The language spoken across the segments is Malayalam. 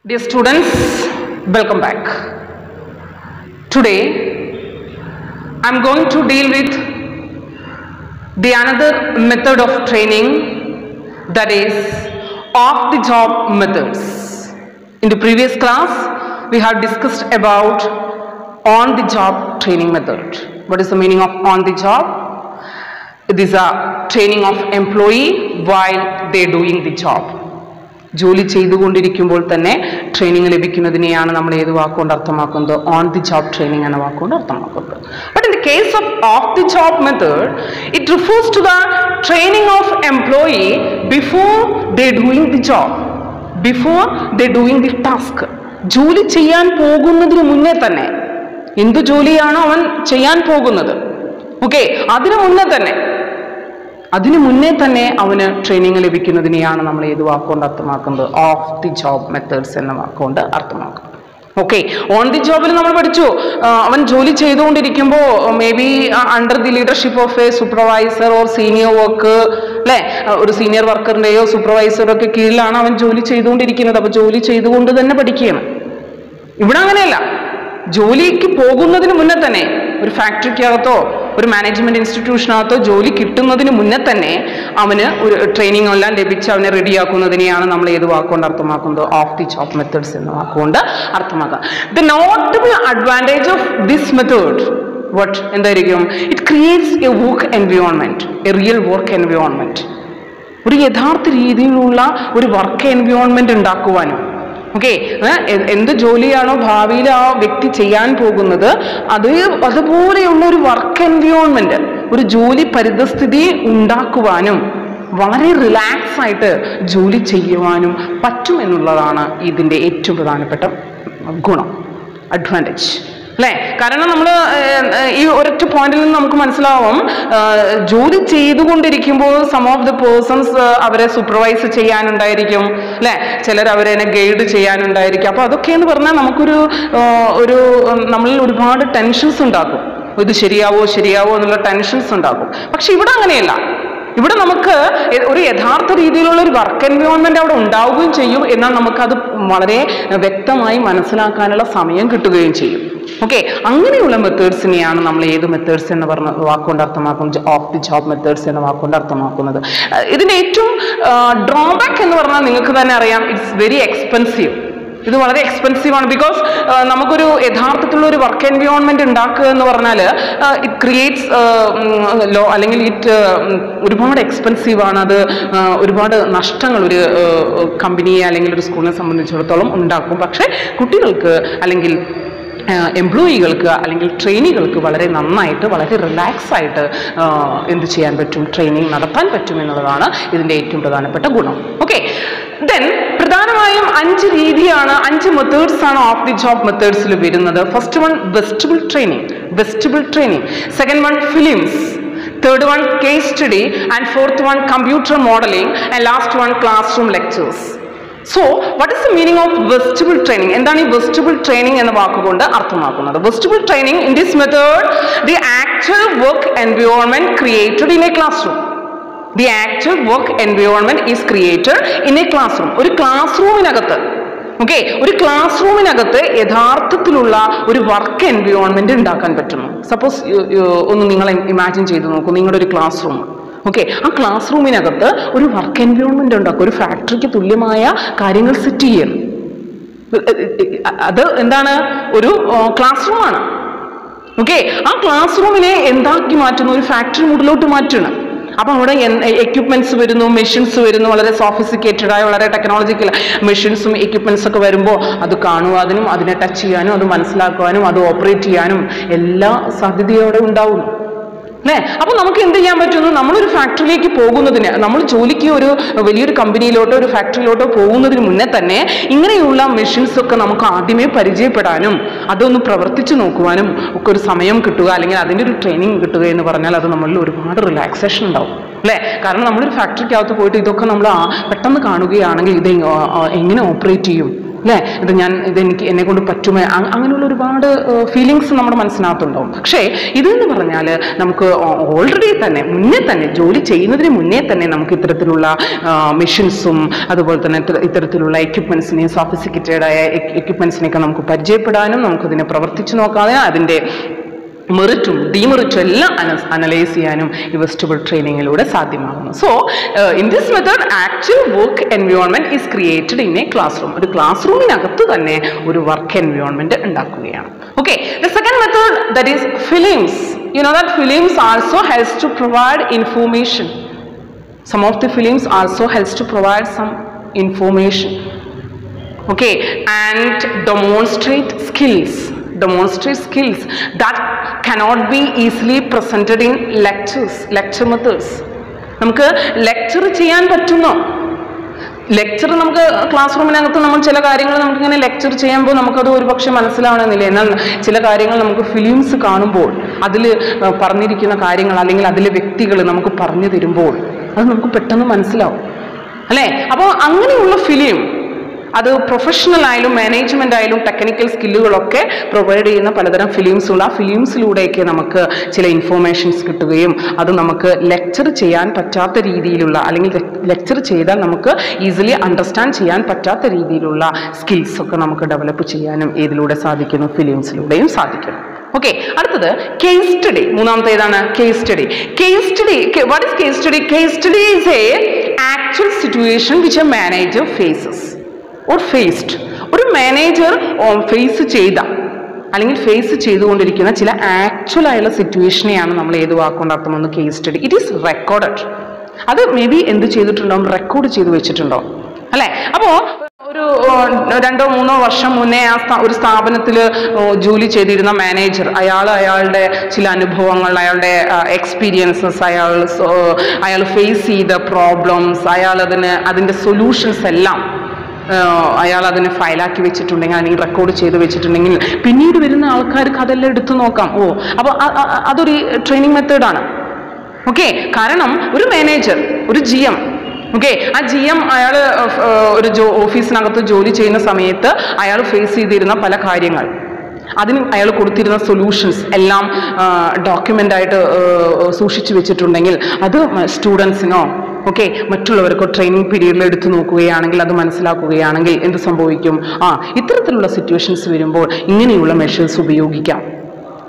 Dear students, welcome back. Today I am going to deal with the another method of training, that is off-the-job methods. In the previous class we have discussed about on-the-job training method. What is the meaning of on-the-job? It is a training of employee while they are doing the job. ജോലി ചെയ്തുകൊണ്ടിരിക്കുമ്പോൾ തന്നെ ട്രെയിനിങ് ലഭിക്കുന്നതിനെയാണ് നമ്മൾ ഏത് വാക്കുകൊണ്ട് അർത്ഥമാക്കുന്നത്? ഓൺ ദി ജോബ് ട്രെയിനിങ് എന്ന വാക്കുകൊണ്ട് അർത്ഥമാക്കുന്നത്. But in the case of the job method, it refers to the training of employee before they doing the job, before they doing the task. ജോലി ചെയ്യാൻ പോകുന്നതിന് മുന്നേ തന്നെ, എന്ത് ജോലിയാണോ അവൻ ചെയ്യാൻ പോകുന്നത്, ഓക്കെ, അതിനു മുന്നേ തന്നെ അവന് ട്രെയിനിങ് ലഭിക്കുന്നതിനെയാണ് നമ്മൾ ഏത് വാക്കുകൊണ്ട് അർത്ഥമാക്കുന്നത്? ഓഫ് ദി ജോബ് മെത്തേഡ്സ് എന്ന വാക്കുകൊണ്ട് അർത്ഥമാക്കുന്നത്. ഓക്കെ, ഓൺ ദി ജോബിൽ നമ്മൾ പഠിച്ചു, അവൻ ജോലി ചെയ്തുകൊണ്ടിരിക്കുമ്പോൾ may be under the leadership of A supervisor or senior work, അല്ലേ, ഒരു സീനിയർ വർക്കറിൻ്റെയോ സൂപ്പർവൈസറോ ഒക്കെ കീഴിലാണ് അവൻ ജോലി ചെയ്തുകൊണ്ടിരിക്കുന്നത്. അപ്പോൾ ജോലി ചെയ്തുകൊണ്ട് തന്നെ പഠിക്കുകയാണ്. ഇവിടെ അങ്ങനെയല്ല, ജോലിക്ക് പോകുന്നതിന് മുന്നേ തന്നെ, ഒരു ഫാക്ടറിക്കകത്തോ ഒരു മാനേജ്മെന്റ് ഇൻസ്റ്റിറ്റ്യൂഷനകത്തോ ജോലി കിട്ടുന്നതിന് മുന്നേ തന്നെ അവന് ഒരു ട്രെയിനിങ് എല്ലാം ലഭിച്ച് അവനെ റെഡിയാക്കുന്നതിനെയാണ് നമ്മൾ ഏത് വാക്കുകൊണ്ട് അർത്ഥമാക്കുന്നത്? ഓഫ് ദി ജോബ് മെത്തേഡ്സ് എന്ന വാക്കുകൊണ്ട് അർത്ഥമാക്കുക. The notable advantage of this method what എന്തായിരിക്കും? It creates a work environment, a real work environment. ഒരു യഥാർത്ഥ രീതിയിലുള്ള ഒരു വർക്ക് എൻവയോൺമെന്റ് ഉണ്ടാക്കുവാനും, ഓക്കെ, എന്ത് ജോലിയാണോ ഭാവിയിൽ ആ വ്യക്തി ചെയ്യാൻ പോകുന്നത് അതുപോലെയുള്ള ഒരു വർക്ക് എൻവയോൺമെന്റ്, ഒരു ജോലി പരിതസ്ഥിതി ഉണ്ടാക്കുവാനും വളരെ റിലാക്സ് ആയിട്ട് ജോലി ചെയ്യുവാനും പറ്റും എന്നുള്ളതാണ് ഇതിൻ്റെ ഏറ്റവും പ്രധാനപ്പെട്ട ഗുണം, അഡ്വാൻറ്റേജ്, അല്ലേ? കാരണം നമ്മൾ ഈ ഒരൊറ്റ പോയിന്റിൽ നിന്ന് നമുക്ക് മനസ്സിലാവും, ജോലി ചെയ്തുകൊണ്ടിരിക്കുമ്പോൾ സം ഓഫ് ദി പേഴ്സൺസ് അവരെ സൂപ്പർവൈസ് ചെയ്യാനുണ്ടായിരിക്കും, അല്ലേ, ചിലർ അവരെ ഗൈഡ് ചെയ്യാനുണ്ടായിരിക്കും. അപ്പോൾ അതൊക്കെയെന്ന് പറഞ്ഞാൽ നമുക്കൊരു നമ്മളിൽ ഒരുപാട് ടെൻഷൻസ് ഉണ്ടാക്കും. ഇത് ശരിയാവോ എന്നുള്ള ടെൻഷൻസ് ഉണ്ടാക്കും. പക്ഷെ ഇവിടെ അങ്ങനെയല്ല. ഇവിടെ നമുക്ക് ഒരു യഥാർത്ഥ രീതിയിലുള്ള ഒരു വർക്ക് എൻവയോൺമെന്റ് അവിടെ ഉണ്ടാവുകയും ചെയ്യും. എന്നാൽ നമുക്കത് വളരെ വ്യക്തമായി മനസ്സിലാക്കാനുള്ള സമയം കിട്ടുകയും ചെയ്യും. ഓക്കെ, അങ്ങനെയുള്ള മെത്തേഡ്സിനെയാണ് നമ്മൾ ഏത് മെത്തേഡ്സ് എന്ന് പറഞ്ഞ വാക്കുകൊണ്ട് അർത്ഥമാക്കുന്നത്? ഓഫ് ദി ജോബ് മെത്തേഡ്സ് എന്ന വാക്കുകൊണ്ട് അർത്ഥമാക്കുന്നത്. ഇതിന്റെ ഏറ്റവും ഡ്രോബാക്ക് എന്ന് പറഞ്ഞാൽ നിങ്ങൾക്ക് തന്നെ അറിയാം, ഇറ്റ്സ് വെരി എക്സ്പെൻസീവ്. ഇത് വളരെ എക്സ്പെൻസീവ് ആണ്. ബിക്കോസ് നമുക്കൊരു യഥാർത്ഥത്തിലുള്ള ഒരു വർക്ക് എൻവയോൺമെന്റ് ഉണ്ടാക്കുക എന്ന് പറഞ്ഞാൽ ഇറ്റ് ക്രിയേറ്റ്സ് അല്ലെങ്കിൽ ഒരുപാട് എക്സ്പെൻസീവ് ആണ്. അത് ഒരുപാട് നഷ്ടങ്ങൾ ഒരു കമ്പനിയെ അല്ലെങ്കിൽ ഒരു സ്കൂളിനെ സംബന്ധിച്ചിടത്തോളം ഉണ്ടാക്കും. പക്ഷേ കുട്ടികൾക്ക് അല്ലെങ്കിൽ എംപ്ലോയികൾക്ക് അല്ലെങ്കിൽ ട്രെയിനികൾക്ക് വളരെ നന്നായിട്ട്, വളരെ റിലാക്സ് ആയിട്ട് എന്ത് ചെയ്യാൻ പറ്റും? ട്രെയിനിങ് നടത്താൻ പറ്റും എന്നുള്ളതാണ് ഇതിൻ്റെ ഏറ്റവും പ്രധാനപ്പെട്ട ഗുണം. ഓക്കെ, ദെൻ പ്രധാനമായും 5 രീതിയാണ്, 5 മെത്തേഡ്സ് ആണ് ഓഫ് ദി ജോബ് മെത്തേഡ്സിൽ വരുന്നത്. First one vestibule training, second one films, third one case study, and fourth one computer modelling, and last one class room lectures. So what is the meaning of vestibule training? എന്താണ് ഈ വെസ്റ്റിബിൾ ട്രെയിനിങ് എന്ന വാക്കുകൊണ്ട് അർത്ഥമാക്കുന്നത്? Vestibule training, in this method the actual work environment created in a class room. The actual work environment is created in a classroom. ഒരു ക്ലാസ് റൂമിനകത്ത്, ഓക്കെ, ഒരു ക്ലാസ് റൂമിനകത്ത് യഥാർത്ഥത്തിലുള്ള ഒരു വർക്ക് എൻവയോൺമെന്റ് ഉണ്ടാക്കാൻ പറ്റുന്നു. സപ്പോസ് ഒന്ന് നിങ്ങൾ ഇമാജിൻ ചെയ്ത് നോക്കൂ, നിങ്ങളുടെ ഒരു ക്ലാസ് റൂം, ഓക്കെ, ആ ക്ലാസ് റൂമിനകത്ത് ഒരു വർക്ക് എൻവയോൺമെന്റ് ഉണ്ടാക്കും. ഒരു ഫാക്ടറിക്ക് തുല്യമായ കാര്യങ്ങൾ സെറ്റ് ചെയ്യണം. അത് എന്താണ്? ഒരു ക്ലാസ് റൂമാണ്. ഓക്കെ, ആ ക്ലാസ് റൂമിനെ എന്താക്കി മാറ്റുന്നു? ഒരു ഫാക്ടറി മൂഡിലോട്ട് മാറ്റണം. അപ്പം അവിടെ എക്യുപ്മെന്റ്സ് വരുന്നു, മെഷീൻസ് വരുന്നു, വളരെ സോഫിസ്റ്റിക്കേറ്റഡ് ആയ വളരെ ടെക്നോളജിക്കൽ മെഷീൻസും എക്യുപ്മെന്റ്സ് ഒക്കെ വരുമ്പോൾ അത് കാണുവാനും അതിനെ ടച്ച് ചെയ്യാനും അത് മനസ്സിലാക്കുവാനും അത് ഓപ്പറേറ്റ് ചെയ്യാനും എല്ലാ സാധ്യതയോടെ ഉണ്ടാവുന്നു, അല്ലേ? അപ്പോൾ നമുക്ക് എന്ത് ചെയ്യാൻ പറ്റുന്നു? നമ്മളൊരു ഫാക്ടറിയിലേക്ക് പോകുന്നതിന്, നമ്മൾ ജോലിക്ക് ഒരു വലിയൊരു കമ്പനിയിലോട്ടോ ഒരു ഫാക്ടറിയിലോട്ടോ പോകുന്നതിന് മുന്നേ തന്നെ ഇങ്ങനെയുള്ള മെഷീൻസ് ഒക്കെ നമുക്ക് ആദ്യമേ പരിചയപ്പെടാനും അതൊന്ന് പ്രവർത്തിച്ചു നോക്കുവാനും ഒക്കെ ഒരു സമയം കിട്ടുക, അല്ലെങ്കിൽ അതിൻ്റെ ഒരു ട്രെയിനിങ് കിട്ടുക എന്ന് പറഞ്ഞാൽ അത് നമ്മളിൽ ഒരുപാട് റിലാക്സേഷൻ ഉണ്ടാവും, അല്ലേ? കാരണം നമ്മളൊരു ഫാക്ടറിക്കകത്ത് പോയിട്ട് ഇതൊക്കെ നമ്മൾ പെട്ടെന്ന് കാണുകയാണെങ്കിൽ ഇത് എങ്ങനെ ഓപ്പറേറ്റ് ചെയ്യും, അല്ലേ, ഇതെനിക്ക് എന്നെ കൊണ്ട് പറ്റുമോ, അങ്ങനെയുള്ള ഒരുപാട് ഫീലിങ്സ് നമ്മുടെ മനസ്സിനകത്തുണ്ടാവും. പക്ഷേ ഇതെന്ന് പറഞ്ഞാൽ നമുക്ക് ഓൾറെഡി തന്നെ മുന്നേ തന്നെ ജോലി ചെയ്യുന്നതിന് മുന്നേ തന്നെ നമുക്ക് ഇത്തരത്തിലുള്ള മെഷീൻസും അതുപോലെ തന്നെ ഇത്തരത്തിലുള്ള എക്യുപ്മെന്റ്സിനെയും സോഫിസ്റ്റിക്കേറ്റഡ് ആയ എക്യുപ്മെന്റ്സിനെയൊക്കെ നമുക്ക് പരിചയപ്പെടാനും നമുക്കതിനെ പ്രവർത്തിച്ചു നോക്കാതെ അതിൻ്റെ മെറിറ്റും ഡിമെറിറ്റും എല്ലാം അനലൈസ് ചെയ്യാനും ഈ വെസ്റ്റിബിൾ ട്രെയിനിങ്ങിലൂടെ സാധ്യമാകുന്നു. So in this method actual work environment is created in a classroom. ഒരു ക്ലാസ് റൂമിനകത്ത് തന്നെ ഒരു വർക്ക് എൻവയോൺമെന്റ് ഉണ്ടാക്കുകയാണ്. Okay, the second method that is films. You know that films also helps to provide information. Some of the films also helps to provide some information, okay, and demonstrate skills that cannot be easily presented in lecture methods. നമുക്ക് ലെക്ചർ ചെയ്യാൻ പറ്റുന്നോ? ലെക്ചർ നമുക്ക് ക്ലാസ് റൂമിനകത്ത് നമ്മൾ ചില കാര്യങ്ങൾ നമുക്കിങ്ങനെ ലെക്ചർ ചെയ്യുമ്പോൾ നമുക്കത് ഒരുപക്ഷെ മനസ്സിലാവണമെന്നില്ല. എന്നാൽ ചില കാര്യങ്ങൾ നമുക്ക് ഫിലിംസ് കാണുമ്പോൾ അതിൽ പറഞ്ഞിരിക്കുന്ന കാര്യങ്ങൾ അല്ലെങ്കിൽ അതിലെ വ്യക്തികൾ നമുക്ക് പറഞ്ഞു തരുമ്പോൾ അത് നമുക്ക് പെട്ടെന്ന് മനസ്സിലാവും, അല്ലേ? അപ്പോൾ അങ്ങനെയുള്ള ഫിലിം അത് പ്രൊഫഷണൽ ആയാലും മാനേജ്മെന്റ് ആയാലും ടെക്നിക്കൽ സ്കില്ലുകളൊക്കെ പ്രൊവൈഡ് ചെയ്യുന്ന പലതരം ഫിലിംസ് ഉണ്ട്. ആ ഫിലിംസിലൂടെയൊക്കെ നമുക്ക് ചില ഇൻഫോർമേഷൻസ് കിട്ടുകയും അത് നമുക്ക് ലെക്ചർ ചെയ്യാൻ പറ്റാത്ത രീതിയിലുള്ള അല്ലെങ്കിൽ ലെക്ചർ ചെയ്താൽ നമുക്ക് ഈസിലി അണ്ടർസ്റ്റാൻഡ് ചെയ്യാൻ പറ്റാത്ത രീതിയിലുള്ള സ്കിൽസ് ഒക്കെ നമുക്ക് ഡെവലപ്പ് ചെയ്യാനും ഇതിലൂടെ സാധിക്കുന്നു, ഫിലിംസിലൂടെയും സാധിക്കുന്നു. ഓക്കെ, അടുത്തത് കേസ് സ്റ്റഡി. മൂന്നാമത്തെ ഏതാണ്? Case study. Case study, what is case study? Case study is a actual situation which a manager faces or faced. ഒരു മാനേജർ ഫേസ് ചെയ്ത അല്ലെങ്കിൽ ഫേസ് ചെയ്തുകൊണ്ടിരിക്കുന്ന ചില ആക്ച്വൽ ആയുള്ള സിറ്റുവേഷനെയാണ് നമ്മൾ ഏത് വാക്കുകൊണ്ട് അർത്ഥമെന്ന് case study. It is recorded. അത് മേ ബി എന്ത് ചെയ്തിട്ടുണ്ടാവും? റെക്കോർഡ് ചെയ്ത് വെച്ചിട്ടുണ്ടാവും, അല്ലേ? അപ്പോൾ ഒരു 2-3 വർഷം മുന്നേ ഒരു സ്ഥാപനത്തിൽ ജോലി ചെയ്തിരുന്ന മാനേജർ അയാളുടെ ചില അനുഭവങ്ങൾ, അയാളുടെ എക്സ്പീരിയൻസസ്, അയാൾ ഫേസ് ചെയ്ത പ്രോബ്ലംസ്, അതിൻ്റെ സൊല്യൂഷൻസ് എല്ലാം അയാൾ അതിനെ ഫയലാക്കി വെച്ചിട്ടുണ്ടെങ്കിൽ അല്ലെങ്കിൽ റെക്കോർഡ് ചെയ്ത് വെച്ചിട്ടുണ്ടെങ്കിൽ പിന്നീട് വരുന്ന ആൾക്കാർക്ക് അതെല്ലാം എടുത്തു നോക്കാം. അപ്പോൾ അതൊരു ട്രെയിനിങ് മെത്തേഡാണ്. ഓക്കെ, കാരണം ഒരു മാനേജർ, ഒരു GM, ഓക്കെ, ആ GM അയാൾ ഒരു ഓഫീസിനകത്ത് ജോലി ചെയ്യുന്ന സമയത്ത് അയാൾ ഫേസ് ചെയ്തിരുന്ന പല കാര്യങ്ങൾ, അതിന് അയാൾ കൊടുത്തിരുന്ന സൊല്യൂഷൻസ് എല്ലാം ഡോക്യുമെൻ്റായിട്ട് സൂക്ഷിച്ചു വെച്ചിട്ടുണ്ടെങ്കിൽ അത് സ്റ്റുഡൻസിനോ ഓക്കെ മറ്റുള്ളവർക്കോ ട്രെയിനിങ് പീരീഡിൽ എടുത്തു നോക്കുകയാണെങ്കിൽ അത് മനസ്സിലാക്കുകയാണെങ്കിൽ എന്ത് സംഭവിക്കും? ഇത്തരത്തിലുള്ള സിറ്റുവേഷൻസ് വരുമ്പോൾ ഇങ്ങനെയുള്ള മെഷേഴ്സ് ഉപയോഗിക്കാം,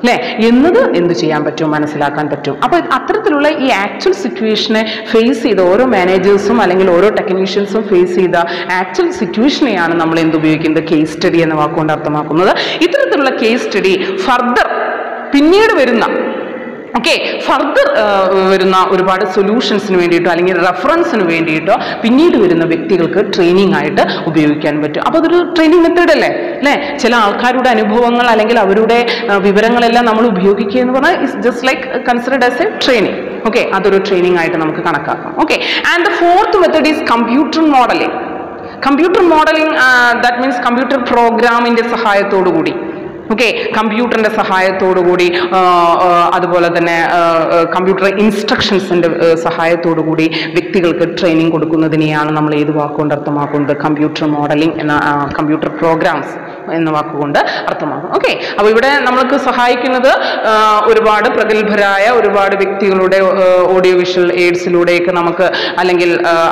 അല്ലേ, എന്നത് എന്ത് ചെയ്യാൻ പറ്റും? മനസ്സിലാക്കാൻ പറ്റും. അപ്പോൾ അത്തരത്തിലുള്ള ഈ ആക്ച്വൽ സിറ്റുവേഷനെ ഫേസ് ചെയ്ത ഓരോ മാനേജേഴ്സും അല്ലെങ്കിൽ ഓരോ ടെക്നീഷ്യൻസും ഫേസ് ചെയ്ത ആക്ച്വൽ സിറ്റുവേഷനെയാണ് നമ്മൾ എന്തുപയോഗിക്കുന്നത്? കേസ് സ്റ്റഡി എന്ന വാക്കുകൊണ്ട് അർത്ഥമാക്കുന്നത്. ഇത്തരത്തിലുള്ള കേസ് സ്റ്റഡി ഫർദർ പിന്നീട് വരുന്ന ഒരുപാട് സൊല്യൂഷൻസിന് വേണ്ടിയിട്ടോ അല്ലെങ്കിൽ റെഫറൻസിന് വേണ്ടിയിട്ടോ പിന്നീട് വരുന്ന വ്യക്തികൾക്ക് ട്രെയിനിങ് ആയിട്ട് ഉപയോഗിക്കാൻ പറ്റും. അപ്പോൾ അതൊരു ട്രെയിനിങ് മെത്തേഡ് അല്ലേ? ചില ആൾക്കാരുടെ അനുഭവങ്ങൾ അല്ലെങ്കിൽ അവരുടെ വിവരങ്ങളെല്ലാം നമ്മൾ ഉപയോഗിക്കുക എന്ന് പറഞ്ഞാൽ it's just like considered as A training. Okay, അതൊരു ട്രെയിനിങ് ആയിട്ട് നമുക്ക് കണക്കാക്കാം. Okay, and the fourth method is computer modelling. Computer modelling that means computer പ്രോഗ്രാമിൻ്റെ സഹായത്തോടു കൂടി, ഓക്കെ, കമ്പ്യൂട്ടറിൻ്റെ സഹായത്തോടു കൂടി അതുപോലെ തന്നെ കമ്പ്യൂട്ടർ ഇൻസ്ട്രക്ഷൻസിൻ്റെ സഹായത്തോടു കൂടി വ്യക്തികൾക്ക് ട്രെയിനിങ് കൊടുക്കുന്നതിനെയാണ് നമ്മൾ ഏത് വാക്കുകൊണ്ട് അർത്ഥമാക്കുന്നത്? കമ്പ്യൂട്ടർ മോഡലിംഗ് എന്ന കമ്പ്യൂട്ടർ പ്രോഗ്രാംസ് എന്ന വാക്കുകൊണ്ട് അർത്ഥമാക്കും. ഓക്കെ, അപ്പോൾ ഇവിടെ നമ്മൾക്ക് സഹായിക്കുന്നത് ഒരുപാട് പ്രഗത്ഭരായ ഒരുപാട് വ്യക്തികളുടെ ഓഡിയോ വിഷ്വൽ എയ്ഡ്സിലൂടെയൊക്കെ നമുക്ക് അല്ലെങ്കിൽ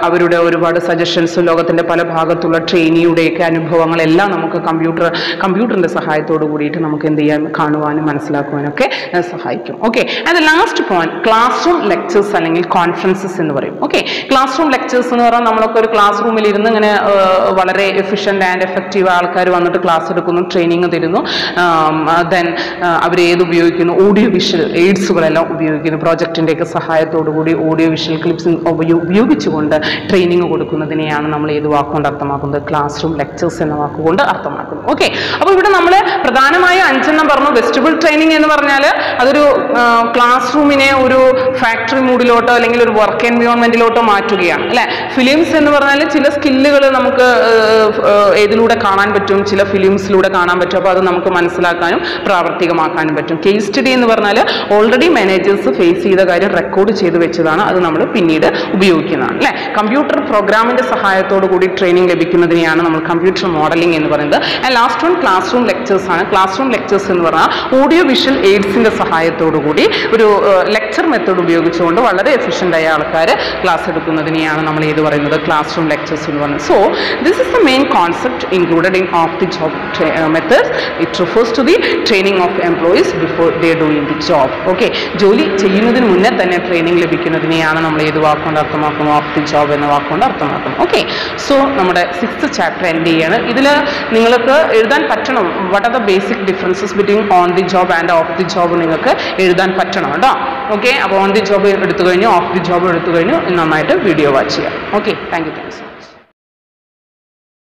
അവരുടെ ഒരുപാട് സജഷൻസ് ലോകത്തിൻ്റെ പല ഭാഗത്തുള്ള ട്രെയിനിയുടെയൊക്കെ അനുഭവങ്ങളെല്ലാം നമുക്ക് കമ്പ്യൂട്ടറിൻ്റെ സഹായത്തോടു കൂടി നമുക്ക് എന്ത് ചെയ്യാൻ, കാണുവാനും മനസ്സിലാക്കുവാനും ഒക്കെ സഹായിക്കും. Okay, and last point class room lectures അല്ലെങ്കിൽ കോൺഫറൻസസ് എന്ന് പറയും. ഓക്കെ, ക്ലാസ് റൂം ലെക്ചേഴ്സ് എന്ന് പറഞ്ഞാൽ നമ്മളൊക്കെ ഒരു ക്ലാസ് റൂമിൽ ഇരുന്ന് ഇങ്ങനെ വളരെ എഫിഷ്യൻ്റ് ആൻഡ് എഫക്റ്റീവ് ആൾക്കാർ വന്നിട്ട് ക്ലാസ് എടുക്കുന്നു, ട്രെയിനിങ് തരുന്നു, ദെൻ അവർ ഏത് ഉപയോഗിക്കുന്നു? ഓഡിയോ വിഷ്വൽ എയ്ഡ്സുകളെല്ലാം ഉപയോഗിക്കുന്നു. പ്രോജക്റ്റിൻ്റെയൊക്കെ സഹായത്തോടു കൂടി ഓഡിയോ വിഷ്വൽ ക്ലിപ്സ് ഉപയോഗിച്ചുകൊണ്ട് ട്രെയിനിങ് കൊടുക്കുന്നതിനെയാണ് നമ്മൾ ഏത് വാക്കുകൊണ്ട് അർത്ഥമാക്കുന്നത്? ക്ലാസ് റൂം ലെക്ചേഴ്സ് എന്ന വാക്കുകൊണ്ട് അർത്ഥമാക്കുന്നത്. ഓക്കെ, അപ്പോൾ ഇവിടെ നമ്മൾ പ്രധാന പ്രധാനമായ 5 പറഞ്ഞു. വെസ്റ്റിബിൾ ട്രെയിനിങ് എന്ന് പറഞ്ഞാൽ അതൊരു ക്ലാസ് റൂമിനെ ഒരു ഫാക്ടറി മൂഡിലോട്ടോ അല്ലെങ്കിൽ ഒരു വർക്ക് എൻവയോൺമെന്റിലോട്ടോ മാറ്റുകയാണ് അല്ലെ. ഫിലിംസ് എന്ന് പറഞ്ഞാൽ ചില സ്കില്ലുകൾ നമുക്ക് ഏതിലൂടെ കാണാൻ പറ്റും, ചില ഫിലിംസിലൂടെ കാണാൻ പറ്റും. അപ്പോൾ അത് നമുക്ക് മനസ്സിലാക്കാനും പ്രാവർത്തികമാക്കാനും പറ്റും. കേസ് സ്റ്റഡി എന്ന് പറഞ്ഞാൽ ഓൾറെഡി മാനേജേഴ്സ് ഫേസ് ചെയ്ത കാര്യം റെക്കോർഡ് ചെയ്ത് വെച്ചതാണ്, അത് നമ്മൾ പിന്നീട് ഉപയോഗിക്കുന്നതാണ് അല്ലെ. കമ്പ്യൂട്ടർ പ്രോഗ്രാമിന്റെ സഹായത്തോടു കൂടി ട്രെയിനിങ് ലഭിക്കുന്നതിനെയാണ് നമ്മൾ കമ്പ്യൂട്ടർ മോഡലിംഗ് എന്ന് പറയുന്നത്. And last one class room lectures ആണ്. ക്ലാസ് റൂം ലെക്ചേഴ്സ് എന്ന് പറഞ്ഞാൽ ഓഡിയോ വിഷ്വൽ എയ്ഡ്സിന്റെ സഹായത്തോടു കൂടി ഒരു ലെക്ചർ മെത്തേഡ് ഉപയോഗിച്ചുകൊണ്ട് വളരെ എഫിഷ്യൻ്റ് ആയ ആൾക്കാർ ക്ലാസ് എടുക്കുന്നതിനെയാണ് നമ്മൾ ഏത് പറയുന്നത്, ക്ലാസ് റൂം ലെക്ചേഴ്സ് എന്ന് പറയുന്നത്. So this is the main concept included in off the job methods. It refers to the training of employees before they doing the job. Okay, ജോലി ചെയ്യുന്നതിന് മുന്നേ തന്നെ ട്രെയിനിങ് ലഭിക്കുന്നതിനെയാണ് നമ്മൾ ഏത് വാക്കുകൊണ്ട് അർത്ഥമാക്കും, ഓഫ് ദി ജോബ് എന്ന വാക്കുകൊണ്ട് അർത്ഥമാക്കും. ഓക്കെ, സോ നമ്മുടെ 6th ചാപ്റ്റർ എൻഡ് ചെയ്യാണ്. ഇതിൽ നിങ്ങൾക്ക് എഴുതാൻ പറ്റണം what are the basic differences between on the job and of the job നിങ്ങൾക്ക് എഴുതാൻ പറ്റണം കേട്ടോ. ഓക്കെ, അപ്പോൾ ഓൺ ദി ജോബ് എടുത്തു കഴിഞ്ഞു, ഓഫ് ദി ജോബ് എടുത്തു കഴിഞ്ഞു, നന്നായിട്ട് വീഡിയോ വാച്ച് ചെയ്യാം. Okay, thank you.